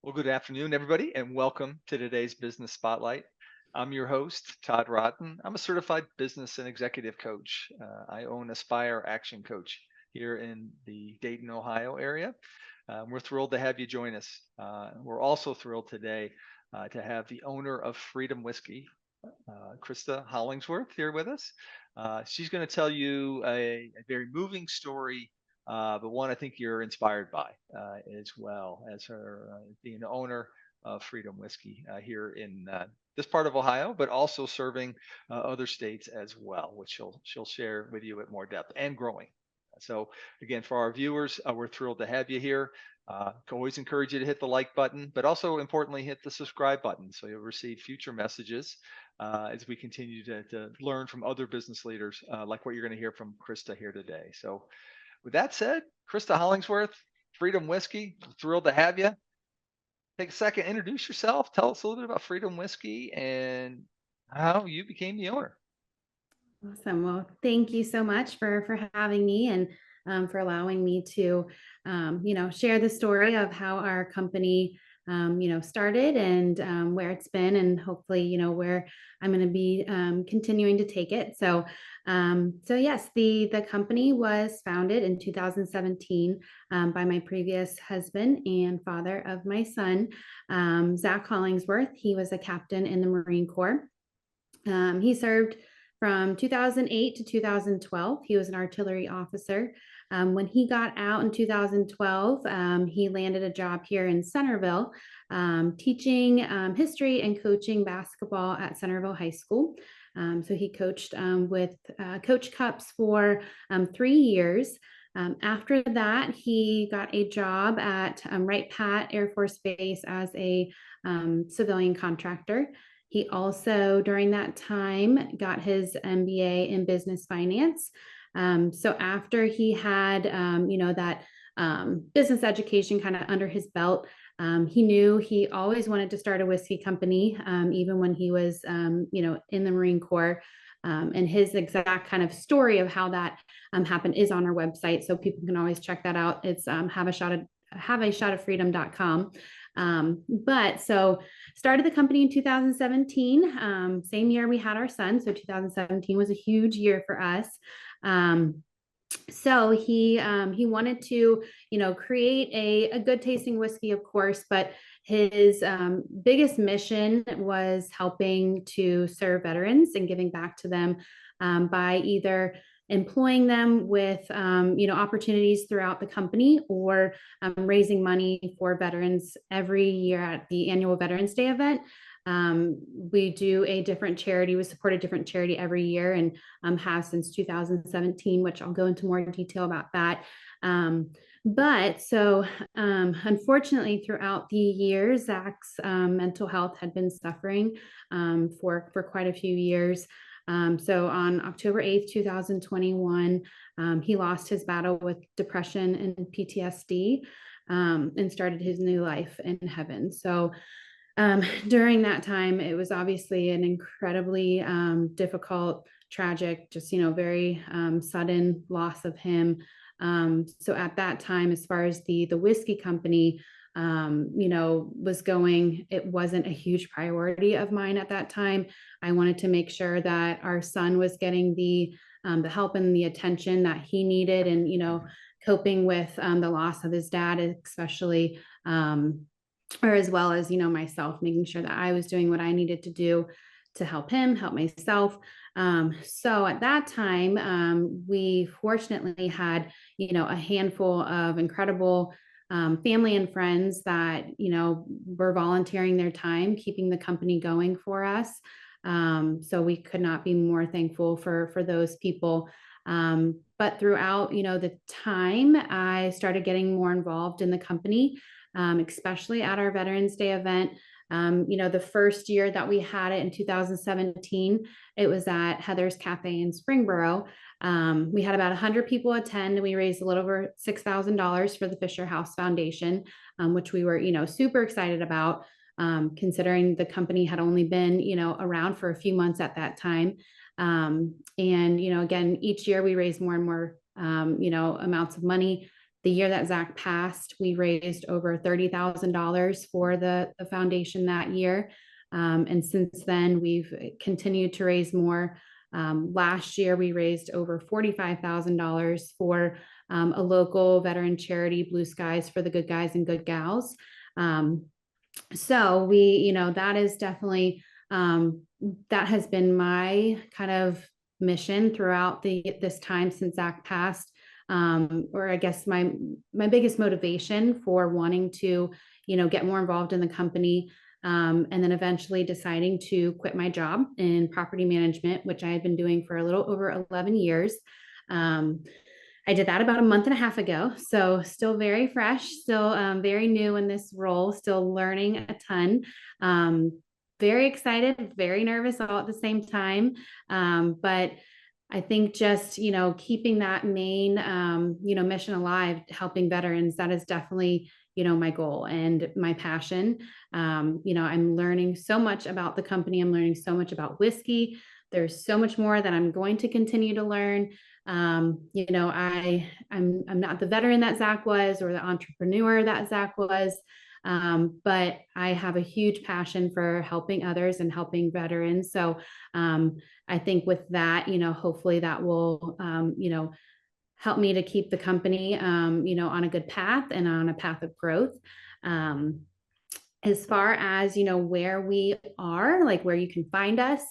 Well, good afternoon, everybody, and welcome to today's Business Spotlight. I'm your host, Todd Rotten. I'm a certified business and executive coach. I own Aspire Action Coach here in the Dayton, Ohio area. We're thrilled to have you join us. We're also thrilled today to have the owner of Freedom Whiskey, Krista Hollingsworth, here with us. She's going to tell you a very moving story, but one I think you're inspired by as well as her being the owner of Freedom Whiskey here in this part of Ohio, but also serving other states as well, which she'll share with you at more depth and growing. So again, for our viewers, we're thrilled to have you here. Can always encourage you to hit the like button, but also importantly, hit the subscribe button so you'll receive future messages as we continue to learn from other business leaders like what you're going to hear from Krista here today. So with that said, Krista Hollingsworth, Freedom Whiskey, thrilled to have you. Take a second, introduce yourself, tell us a little bit about Freedom Whiskey and how you became the owner. Awesome. Well, thank you so much for having me and for allowing me to, share the story of how our company, started and where it's been, and hopefully, where I'm going to be continuing to take it. So yes, the company was founded in 2017 by my previous husband and father of my son, Zach Hollingsworth. He was a captain in the Marine Corps. He served from 2008 to 2012. He was an artillery officer. When he got out in 2012, he landed a job here in Centerville, teaching history and coaching basketball at Centerville High School. So he coached with Coach Cups for 3 years. After that, he got a job at Wright Pat Air Force Base as a civilian contractor. He also, during that time, got his MBA in business finance. So after he had, that business education kind of under his belt, he knew he always wanted to start a whiskey company, even when he was, in the Marine Corps. And his exact kind of story of how that happened is on our website. So people can always check that out. It's haveashotofreedom.com. But so started the company in 2017, same year we had our son. So 2017 was a huge year for us. So he wanted to, create a good tasting whiskey, of course, but his biggest mission was helping to serve veterans and giving back to them by either employing them with opportunities throughout the company, or raising money for veterans every year at the annual Veterans Day event. We do a different charity. We support a different charity every year, and have since 2017, which I'll go into more detail about that. But so unfortunately, throughout the years, Zach's mental health had been suffering for quite a few years. So on October 8th, 2021, he lost his battle with depression and PTSD, and started his new life in heaven. So during that time, it was obviously an incredibly difficult, tragic, just, very sudden loss of him. So at that time, as far as the whiskey company, was going, it wasn't a huge priority of mine at that time. I wanted to make sure that our son was getting the help and the attention that he needed, and, coping with the loss of his dad, especially, or as well as, myself, making sure that I was doing what I needed to do to help him, help myself. So at that time, we fortunately had, a handful of incredible family and friends that, were volunteering their time, keeping the company going for us. So we could not be more thankful for those people. But throughout, the time, I started getting more involved in the company, especially at our Veterans Day event. The first year that we had it in 2017, it was at Heather's Cafe in Springboro. We had about 100 people attend, and we raised a little over $6,000 for the Fisher House Foundation, which we were, super excited about, considering the company had only been, around for a few months at that time. And, again, each year we raise more and more, amounts of money the year that Zach passed, we raised over $30,000 for the foundation that year. And since then, we've continued to raise more. Last year, we raised over $45,000 for a local veteran charity, Blue Skies for the Good Guys and Good Gals. So that is definitely, that has been my kind of mission throughout this time since Zach passed. Or I guess my biggest motivation for wanting to, get more involved in the company. And then eventually deciding to quit my job in property management, which I had been doing for a little over 11 years. I did that about a month and a half ago. So still very fresh, still very new in this role, still learning a ton. Very excited, very nervous all at the same time. But I think just, keeping that main, mission alive, helping veterans, that is definitely, my goal and my passion. I'm learning so much about the company. I'm learning so much about whiskey. There's so much more that I'm going to continue to learn. I'm not the veteran that Zach was or the entrepreneur that Zach was. But I have a huge passion for helping others and helping veterans. So I think with that, hopefully that will, help me to keep the company, on a good path and on a path of growth. As far as, where we are, like where you can find us,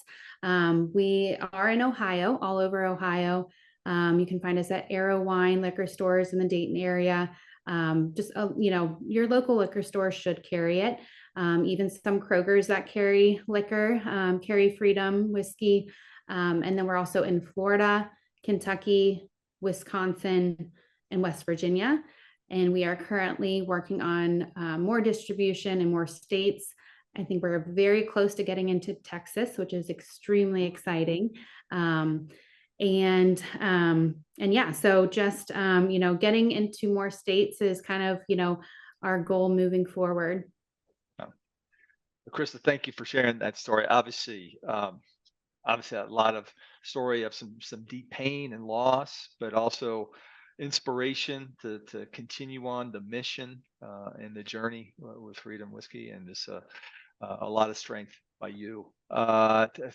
we are in Ohio, all over Ohio. You can find us at Arrow Wine liquor stores in the Dayton area. Your local liquor store should carry it. Even some Krogers that carry liquor, carry Freedom whiskey. And then we're also in Florida, Kentucky, Wisconsin, and West Virginia. And we are currently working on more distribution in more states. I think we're very close to getting into Texas, which is extremely exciting. So just, getting into more states is kind of, our goal moving forward. Krista, thank you for sharing that story. Obviously, a lot of story of some deep pain and loss, but also inspiration to continue on the mission and the journey with Freedom Whiskey, and just a lot of strength by you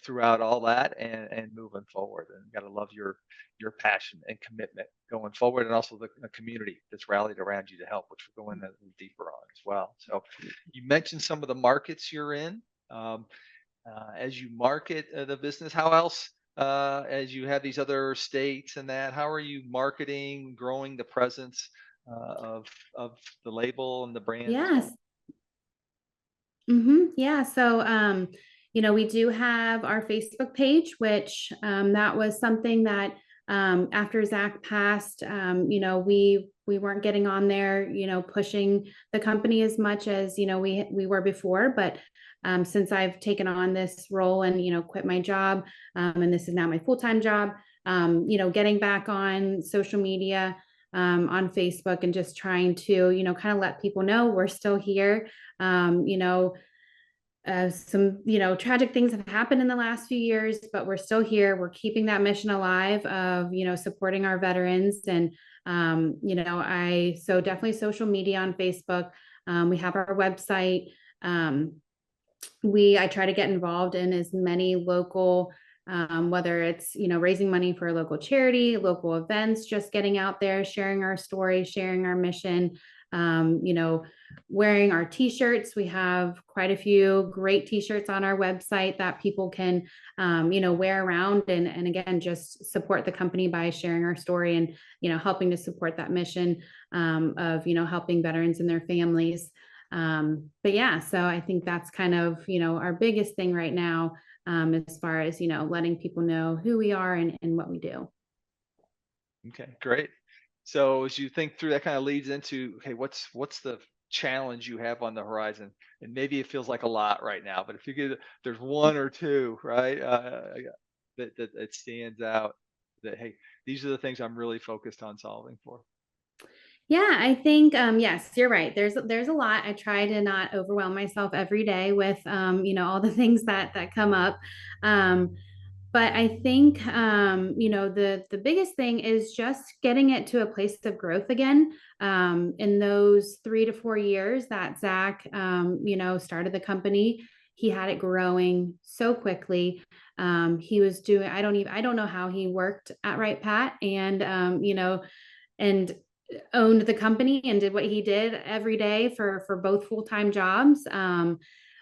throughout all that and moving forward. And got to love your passion and commitment going forward, and also the community that's rallied around you to help, which we'll go in a little deeper on as well. So you mentioned some of the markets you're in. As you market the business, how else, as you have these other states and that, how are you marketing, growing the presence of the label and the brand? Yes. Yeah. So, we do have our Facebook page, which that was something that after Zach passed, we weren't getting on there, pushing the company as much as, we were before. But since I've taken on this role and, quit my job, and this is now my full-time job, getting back on social media, on Facebook, and just trying to, kind of let people know we're still here. Some, tragic things have happened in the last few years, but we're still here. We're keeping that mission alive of, supporting our veterans. And, so definitely social media on Facebook. We have our website. I try to get involved in as many local, whether it's, raising money for a local charity, local events, just getting out there, sharing our story, sharing our mission, wearing our t-shirts. We have quite a few great t-shirts on our website that people can, wear around and again, just support the company by sharing our story and, helping to support that mission of, helping veterans and their families. But yeah, so I think that's kind of, our biggest thing right now, as far as, letting people know who we are and what we do. Okay, great. So as you think through, that kind of leads into, okay, what's the challenge you have on the horizon? And maybe it feels like a lot right now, but if you get, there's one or two, right, that stands out, that, hey, these are the things I'm really focused on solving for. Yeah, I think, yes, you're right. There's a lot. I try to not overwhelm myself every day with, all the things that come up. But I think, the biggest thing is just getting it to a place of growth again. In those 3 to 4 years that Zach, started the company, he had it growing so quickly. He was doing, I don't know how he worked at Right Pat and owned the company and did what he did every day for both full-time jobs.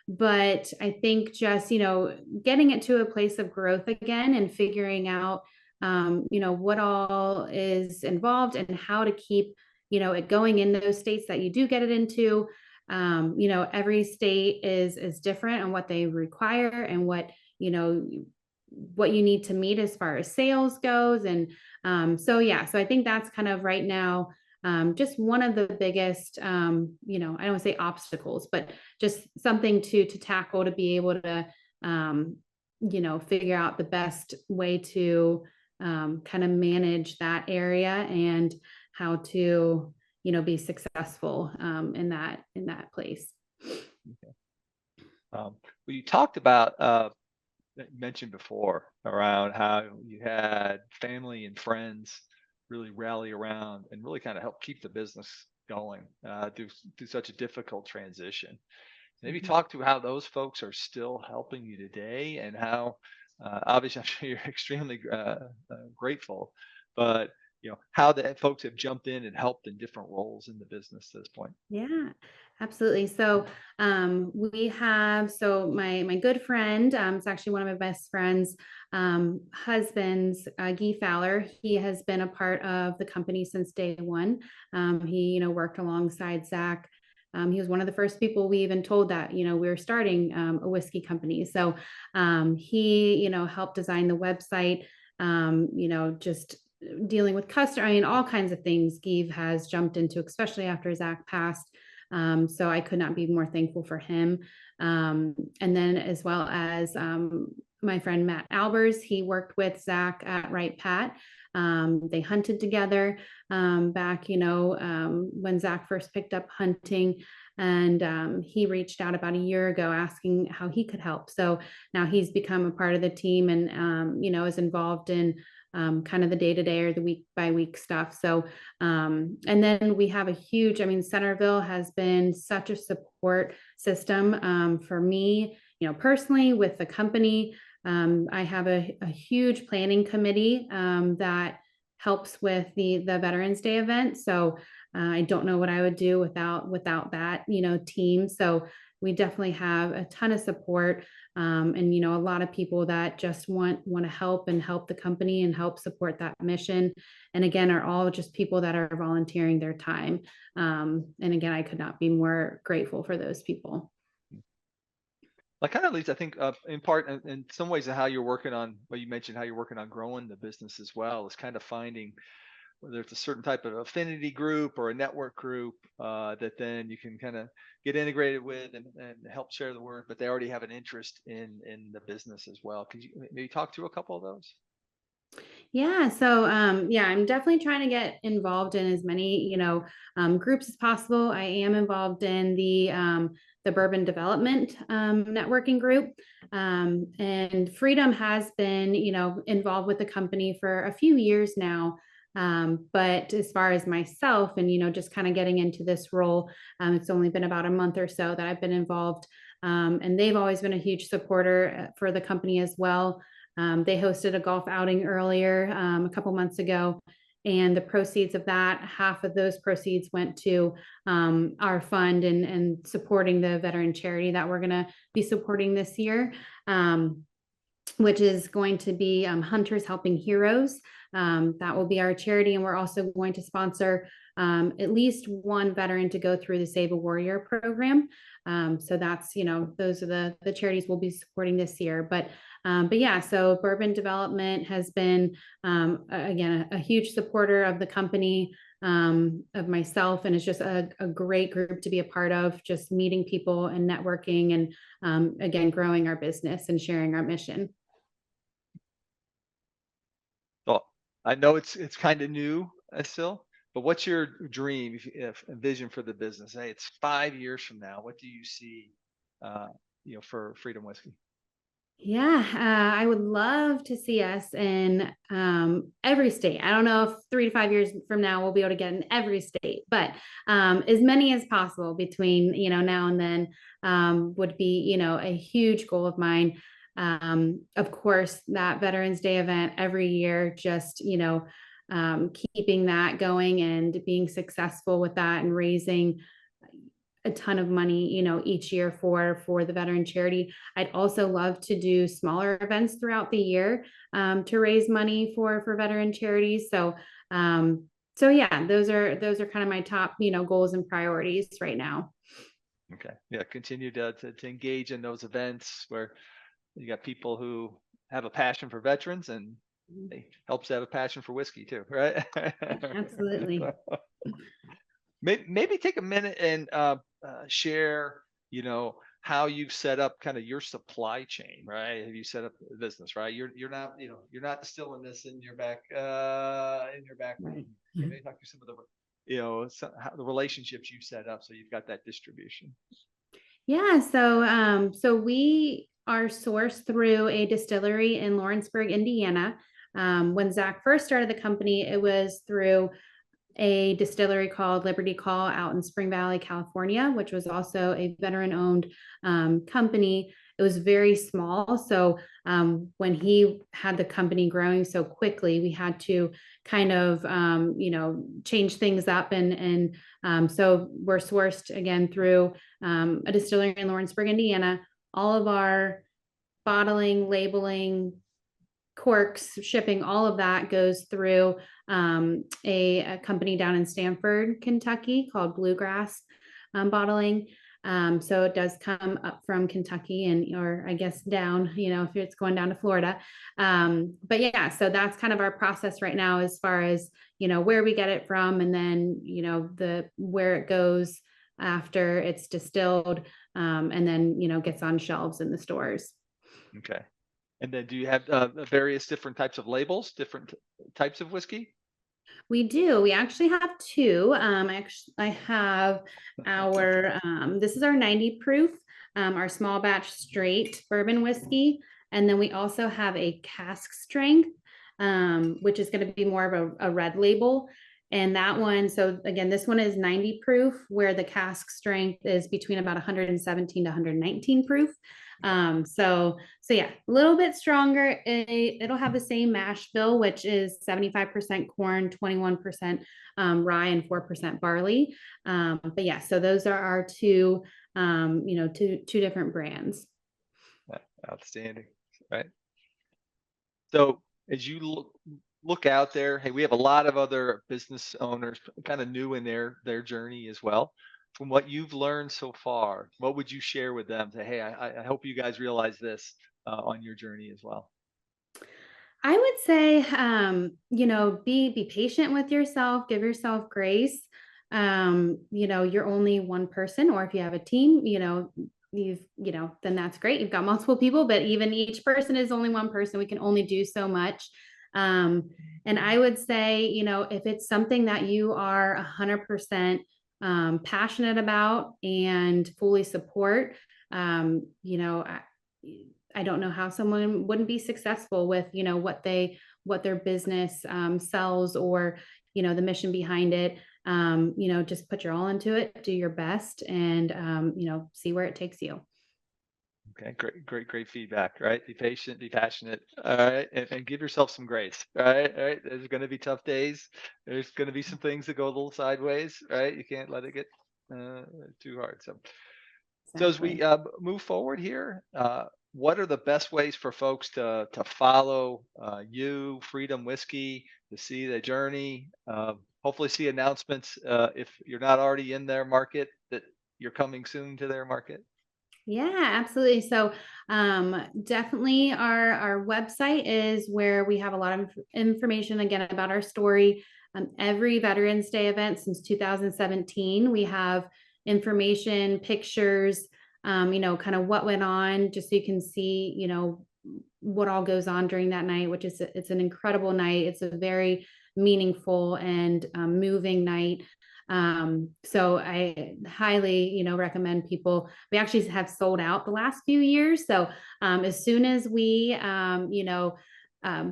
But I think just, getting it to a place of growth again and figuring out, what all is involved and how to keep, it going in those states that you do get it into. Every state is different on what they require and what you need to meet as far as sales goes. And so I think that's kind of right now, just one of the biggest, I don't want to say obstacles, but just something to tackle, to be able to, figure out the best way to kind of manage that area and how to, be successful in that place. Okay. Well, you talked about you mentioned before around how you had family and friends really rally around and really kind of help keep the business going through such a difficult transition. Maybe Mhm. talk to how those folks are still helping you today, and how obviously I'm sure you're extremely grateful, but how the folks have jumped in and helped in different roles in the business at this point. Yeah, absolutely. So we have my good friend, it's actually one of my best friends, husband's Guy Fowler. He has been a part of the company since day one. He worked alongside Zach. He was one of the first people we even told that we were starting a whiskey company. So he helped design the website. Just dealing with customer, all kinds of things Give has jumped into, especially after Zach passed. So I could not be more thankful for him. And then as well as my friend Matt Albers, he worked with Zach at Right Pat. They hunted together back, when Zach first picked up hunting. And he reached out about a year ago asking how he could help. So now he's become a part of the team and, is involved in kind of the day to day or the week by week stuff. So, and then we have a huge, Centerville has been such a support system for me, personally with the company. I have a huge planning committee that helps with the Veterans Day event. So I don't know what I would do without that, team. So we definitely have a ton of support, and a lot of people that just want to help and help the company and help support that mission. And again, are all just people that are volunteering their time. And again, I could not be more grateful for those people. That kind of leads, I think, in part, in some ways, to how you're working on. Well, you mentioned how you're working on growing the business as well. Is kind of finding whether it's a certain type of affinity group or a network group that then you can kind of get integrated with and help share the word, but they already have an interest in the business as well. Could you maybe talk to a couple of those? Yeah, so I'm definitely trying to get involved in as many, groups as possible. I am involved in the bourbon development networking group. And Freedom has been, involved with the company for a few years now. But as far as myself and, just kind of getting into this role, it's only been about a month or so that I've been involved. And they've always been a huge supporter for the company as well. They hosted a golf outing earlier, a couple months ago, and the proceeds of that, half of those proceeds went to our fund and supporting the veteran charity that we're going to be supporting this year, which is going to be Hunters Helping Heroes. That will be our charity, and we're also going to sponsor at least one veteran to go through the Save a Warrior program. So that's, those are the charities we'll be supporting this year. But yeah, so Bourbon Development has been, again, a huge supporter of the company, of myself, and it's just a great group to be a part of, just meeting people and networking and, again, growing our business and sharing our mission. Well, I know it's kind of new still, but what's your dream, if vision for the business? Hey, it's 5 years from now. What do you see, for Freedom Whiskey? Yeah, I would love to see us in every state. I don't know if 3 to 5 years from now we'll be able to get in every state, but as many as possible between now and then would be a huge goal of mine. Of course, that Veterans Day event every year, just keeping that going and being successful with that and raising a ton of money, each year for the veteran charity. I'd also love to do smaller events throughout the year to raise money for veteran charities. So yeah, those are kind of my top, goals and priorities right now. Okay. Yeah. Continue to engage in those events where you got people who have a passion for veterans, and it helps to have a passion for whiskey too, right? Absolutely. Maybe take a minute and share, how you've set up kind of your supply chain, right? Have you set up a business, right? You're not, you're not distilling this in your back room. Right. Maybe talk to some of the, how the relationships you've set up so you've got that distribution. Yeah, so we are sourced through a distillery in Lawrenceburg, Indiana. When Zach first started the company, it was through a distillery called Liberty Call out in Spring Valley, California, which was also a veteran owned company. It was very small. So when he had the company growing so quickly, we had to kind of, change things up. And so we're sourced again through a distillery in Lawrenceburg, Indiana. All of our bottling, labeling, corks, shipping, all of that goes through a company down in Stamford, Kentucky called Bluegrass Bottling. So it does come up from Kentucky or I guess down, if it's going down to Florida. But yeah, so that's kind of our process right now as far as, where we get it from and then, where it goes after it's distilled and then, gets on shelves in the stores. Okay. And then do you have various different types of labels, different types of whiskey? We do. We actually have two. I have our, this is our 90 proof, our small batch straight bourbon whiskey. And then we also have a cask strength, which is going to be more of a red label. And that one, so again, this one is 90 proof, where the cask strength is between about 117 to 119 proof. So yeah, a little bit stronger. It'll have the same mash bill, which is 75% corn, 21% rye, and 4% barley. But yeah, so those are our two, two different brands. Outstanding. Right. So as you look out there, hey, we have a lot of other business owners kind of new in their journey as well. From what you've learned so far, what would you share with them? Say, hey, I hope you guys realize this on your journey as well. I would say, be patient with yourself, give yourself grace. You're only one person, or if you have a team, then that's great. You've got multiple people, but even each person is only one person. We can only do so much. And I would say, if it's something that you are 100% passionate about and fully support, I don't know how someone wouldn't be successful with, what their business sells, or, the mission behind it. Just put your all into it, do your best, and, see where it takes you. Okay, great feedback, right? Be patient, be passionate, all right, and give yourself some grace, all right. There's going to be tough days. There's going to be some things that go a little sideways, right? You can't let it get too hard. So as we Exactly. move forward here, what are the best ways for folks to follow you, Freedom Whiskey, to see the journey? Hopefully, see announcements if you're not already in their market that you're coming soon to their market. Yeah, absolutely. So definitely our website is where we have a lot of information again about our story. Every Veterans Day event since 2017, we have information, pictures, kind of what went on, just so you can see, what all goes on during that night, which it's an incredible night. It's a very meaningful and moving night. So I highly, recommend people. We actually have sold out the last few years. So as soon as we,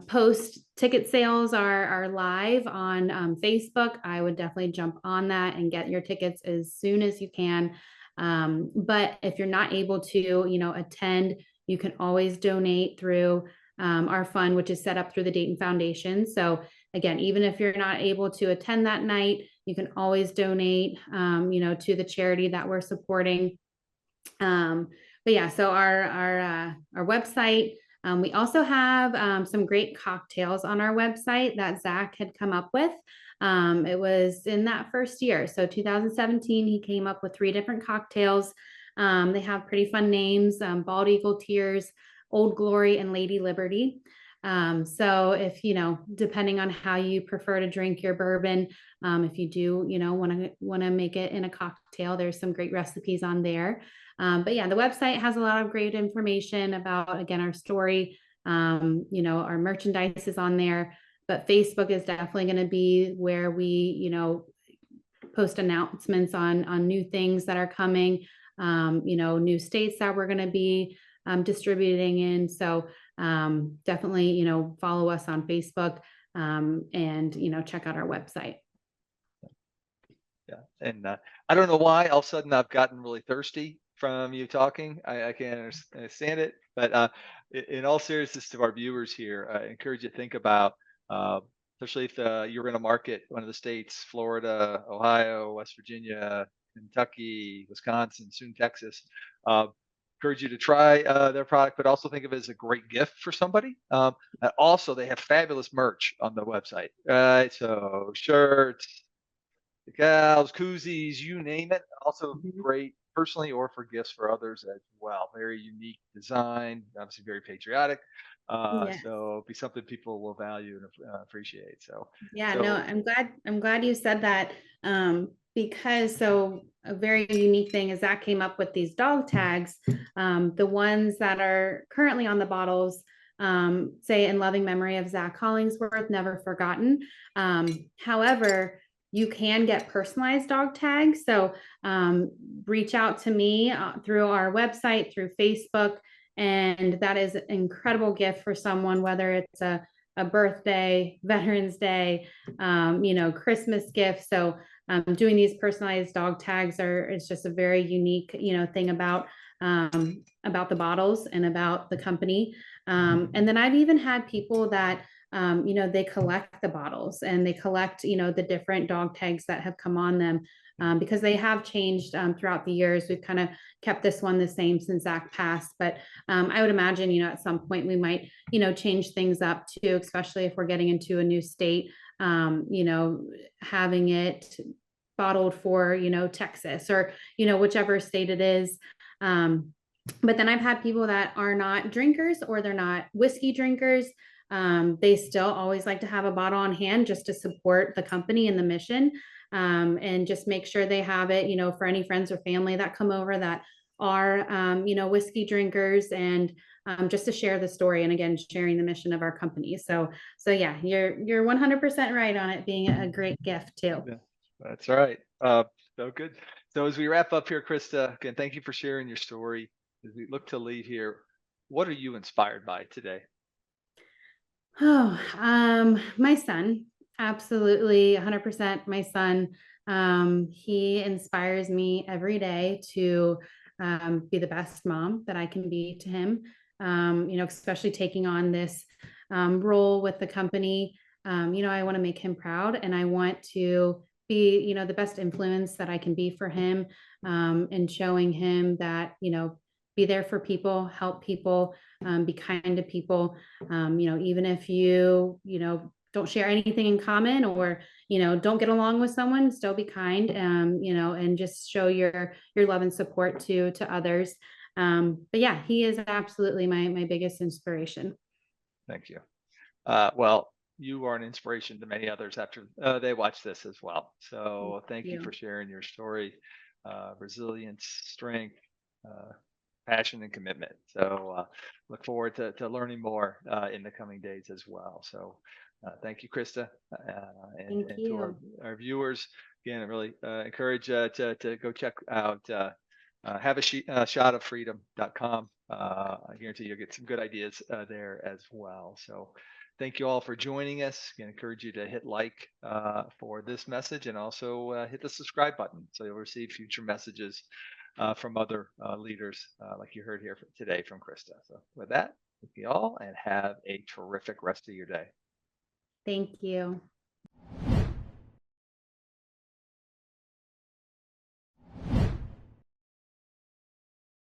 post ticket sales are live on Facebook, I would definitely jump on that and get your tickets as soon as you can. But if you're not able to, attend, you can always donate through our fund, which is set up through the Dayton Foundation. So again, even if you're not able to attend that night, you can always donate, to the charity that we're supporting. But yeah, so our website. We also have some great cocktails on our website that Zach had come up with. It was in that first year, so 2017. He came up with 3 different cocktails. They have pretty fun names: Bald Eagle Tears, Old Glory, and Lady Liberty. So if, depending on how you prefer to drink your bourbon, if you do, want to make it in a cocktail, there's some great recipes on there. But yeah, the website has a lot of great information about, again, our story. Our merchandise is on there, but Facebook is definitely going to be where we, post announcements on new things that are coming, new states that we're going to be distributing in. So definitely, follow us on Facebook, and, check out our website. Yeah. And I don't know why all of a sudden I've gotten really thirsty from you talking. I can't understand it. But in all seriousness to our viewers here, I encourage you to think about, especially if you're going to market one of the states: Florida, Ohio, West Virginia, Kentucky, Wisconsin, soon Texas. Encourage you to try their product, but also think of it as a great gift for somebody. And also, they have fabulous merch on the website, right? So shirts, decals, koozies, you name it. Also great personally or for gifts for others as well. Very unique design, obviously very patriotic. Yes. So it'll be something people will value and appreciate. So Yeah, no, so I'm glad you said that. Because so a very unique thing is that came up with these dog tags. The ones that are currently on the bottles say "in loving memory of Zach Hollingsworth, never forgotten." However, you can get personalized dog tags. So reach out to me through our website, through Facebook, and that is an incredible gift for someone, whether it's a birthday, Veterans Day, Christmas gift. So doing these personalized dog tags is just a very unique, thing about the bottles and about the company. And then I've even had people that, they collect the bottles and they collect, the different dog tags that have come on them. Because they have changed throughout the years. We've kind of kept this one the same since Zach passed, but I would imagine, at some point we might, change things up too, especially if we're getting into a new state, having it bottled for, Texas or, whichever state it is. But then I've had people that are not drinkers or they're not whiskey drinkers. They still always like to have a bottle on hand just to support the company and the mission. And just make sure they have it, for any friends or family that come over that are, whiskey drinkers, and just to share the story, and again, sharing the mission of our company. So yeah, you're 100% right on it being a great gift too. yeah, that's right. So good. So as we wrap up here, Krista, again, thank you for sharing your story. As we look to leave here, what are you inspired by today? Oh, my son, absolutely 100% my son. He inspires me every day to be the best mom that I can be to him. Especially taking on this role with the company. I want to make him proud, and I want to be, the best influence that I can be for him, and showing him that, be there for people, help people, be kind to people. Even if don't share anything in common, or, don't get along with someone, still be kind, and just show your love and support to others. But yeah, he is absolutely my biggest inspiration. Thank you. Well, you are an inspiration to many others after they watch this as well. So thank you for sharing your story, resilience, strength, passion, and commitment. So look forward to learning more in the coming days as well. So thank you, Krista, Thank and to you. our viewers. again, I really encourage to go check out shot of freedom.com. I guarantee you'll get some good ideas there as well. So thank you all for joining us. I encourage you to hit like for this message, and also hit the subscribe button so you'll receive future messages from other leaders like you heard here today from Krista. So with that, thank you all, and have a terrific rest of your day. Thank you.